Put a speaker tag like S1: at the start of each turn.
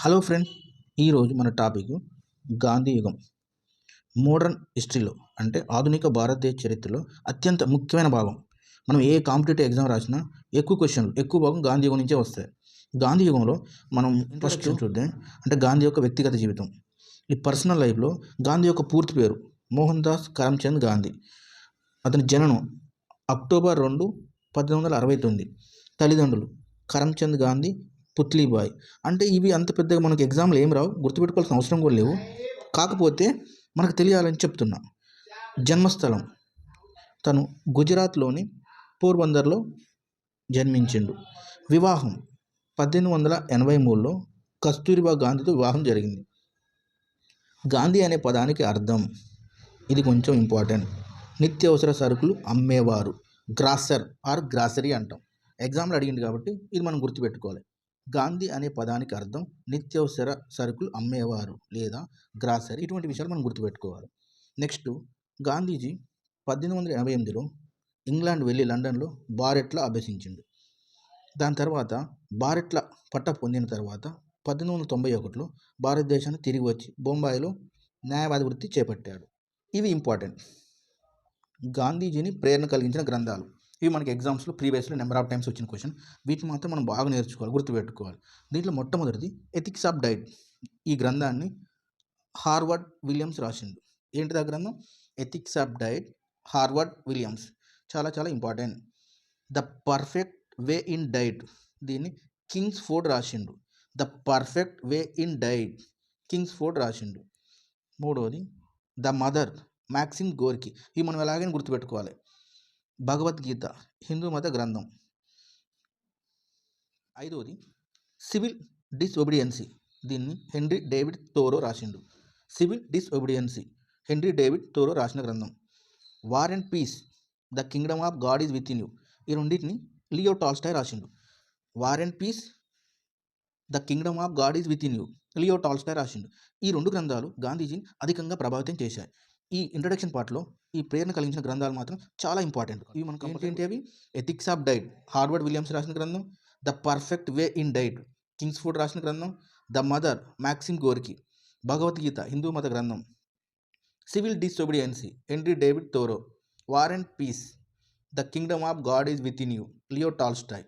S1: Hello friend, ఈరోజు మన topic Gandhi యుగం. మోడర్న్ హిస్టరీలో అంటే ఆధునిక భారతదేశ చరిత్రలో అత్యంత ముఖ్యమైన భాగం. మనం ఏ కాంపిటేటివ్ ఎగ్జామ్ రాసినా ఎక్కువ భాగం గాంధీ యుగం నుంచే వస్తాయి. గాంధీ యుగంలో మనం ఫస్ట్ చూద్దాం. అంటే గాంధీ యొక్క వ్యక్తిగత జీవితం. ఈ పర్సనల్ లైఫ్లో గాంధీ యొక్క పూర్తి పేరు మోహన్ దాస్ కరమ్చంద్ గాంధీ. అతని జననం అక్టోబర్ 2, 1869. తల్లిదండ్రులు కరమ్చంద్ గాంధీ, పుత్లీబాయ్. అంటే ఇవి అంత పెద్దగా మనకు ఎగ్జామ్లు ఏం రావు, గుర్తుపెట్టుకోవాల్సిన అవసరం కూడా లేవు. కాకపోతే మనకు తెలియాలని చెప్తున్నా. జన్మస్థలం తను గుజరాత్లోని పోర్బందర్లో జన్మించిండు. వివాహం 1883లో కస్తూరిబా గాంధీతో వివాహం జరిగింది. గాంధీ అనే పదానికి అర్థం, ఇది కొంచెం ఇంపార్టెంట్, నిత్యావసర సరుకులు అమ్మేవారు. గ్రాసర్ ఆర్ గ్రాసరీ అంటాం. ఎగ్జామ్లో అడిగింది కాబట్టి ఇది మనం గుర్తుపెట్టుకోవాలి. గాంధీ అనే పదానికి అర్థం నిత్యావసర సరుకులు అమ్మేవారు లేదా గ్రాసరీ. ఇటువంటి విషయాలు మనం గుర్తుపెట్టుకోవాలి. నెక్స్ట్, గాంధీజీ 1888లో ఇంగ్లాండ్ వెళ్ళి లండన్లో బారెట్లా అభ్యసించిండు. దాని తర్వాత బారెట్ల పట్ట పొందిన తర్వాత 1891లో భారతదేశానికి తిరిగి వచ్చి బొంబాయిలో న్యాయవాది వృత్తి చేపట్టాడు. ఇవి ఇంపార్టెంట్. గాంధీజీని ప్రేరణ కలిగించిన గ్రంథాలు. ఇవి మనకి ఎగ్జామ్స్లో ప్రీవియస్లో నెంబర్ ఆఫ్ టైమ్స్ వచ్చిన క్వశ్చన్. వీటిని మాత్రం మనం బాగా నేర్చుకోవాలి, గుర్తుపెట్టుకోవాలి. దీంట్లో మొట్టమొదటిది ఎథిక్స్ ఆఫ్ డైట్. ఈ గ్రంథాన్ని హార్వర్డ్ విలియమ్స్ రాసిండు. ఏంటిది ఆ గ్రంథం? Ethics of diet, Howard Williams. చాలా చాలా important. The perfect way in diet, దీన్ని కింగ్స్ ఫోర్డ్ రాసిండు. The perfect way in diet, Kingsford Ford రాసిండు. మూడవది ద మదర్, మ్యాక్సిమ్ గోర్కీ. ఇవి మనం ఎలాగైనా గుర్తుపెట్టుకోవాలి. భగవద్గీత, హిందూ మత గ్రంథం. ఐదవది సివిల్ డిసొబీడియన్సీ, దీన్ని హెన్రీ డేవిడ్ థోరో రాసిండు. Civil disobedience, Henry David Thoreau రాసిన గ్రంథం. War and peace, the kingdom of God is within you. ఈ రెండింటిని లియో టాల్స్టాయ్ రాసిండు. War and peace, the kingdom of God is within you, Leo Tolstoy రాసిండు. ఈ రెండు గ్రంథాలు గాంధీజీని అధికంగా ప్రభావితం చేశాయి. ఈ ఇంట్రడక్షన్ పార్ట్లో ఈ ప్రేరణ కలిగించిన గ్రంథాలు మాత్రం చాలా ఇంపార్టెంట్. ఇవి మనకు ఏంటి అవి? Ethics of diet, Howard Williams రాసిన గ్రంథం. The perfect way in diet, Kingsford ఫోర్డ్ రాసిన గ్రంథం. The mother, Maxim Gorky. Bhagavad Gita, Hindu మత గ్రంథం. Civil disobedience, Henry David Thoreau. War and peace, the kingdom of God is within you, Leo Tolstoy.